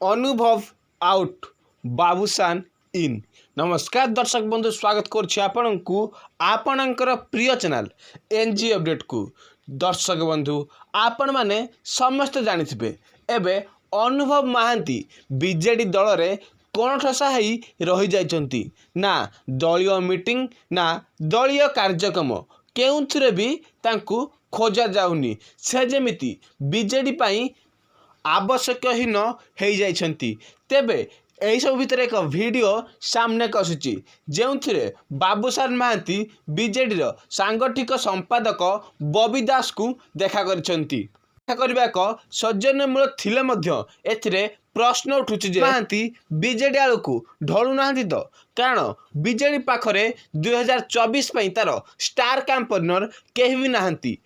अनुभव आउट बाबूसान इन। नमस्कार दर्शक बंधु, स्वागत आपणकर प्रिय चैनल एनजी अपडेट को। दर्शक बंधु, आपण माने समस्त जानिथिबे एबे अनुभव महांती बीजेडी दल रे कोणठसा ही रही जाइछंती ना दलीय मीटिंग ना दलीय कार्यक्रम केउथरे भी तांकू खोजा जाउनी। से जेमिति बीजेडी पाई आवश्यक हीन हो जाइछंती। तेबे यही सब भितर एक वीडियो सामने आसुची जो बाबूसान महांती बीजेडी सांगठनिक संपादक बबी दास को देखा करछंती। देखा एक सौजन्यमूल थिले मध्य एथिरे प्रश्न उठुची जे महांती बीजेडी आलू को ढलु नाहांती तो, कारण बीजेडी पाखरे 2024 पई तार स्टार कैंपेनर केही भी नाहांती।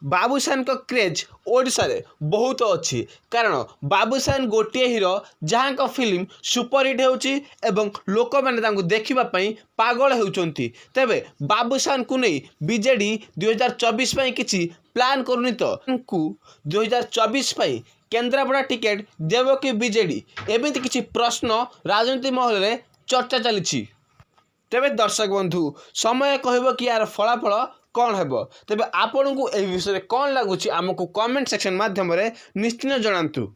बाबूसान का क्रेज ओडिशा रे बहुत अच्छी, कारण बाबूसान गोटे हीरो जहाँ का फिल्म सुपरहिट होउची एवं लोक मैंने तांको देखिबा पई पागल होउचंती। तेबे बाबूसान को नहीं बीजेडी 2024 पई किछि प्लान करूनी तो 2024 पई केंद्रापड़ा टिकेट देव कि बीजेडी, एमिति किछि प्रश्न राजनीति महल रे चर्चा चली। तेबे दर्शक बंधु, समय कहब कि यार फलाफल कौन हेबो। तेबे आपन को ए विषय कौन लगुच आमको कमेंट सेक्शन माध्यम रे निश्चित जणांतु।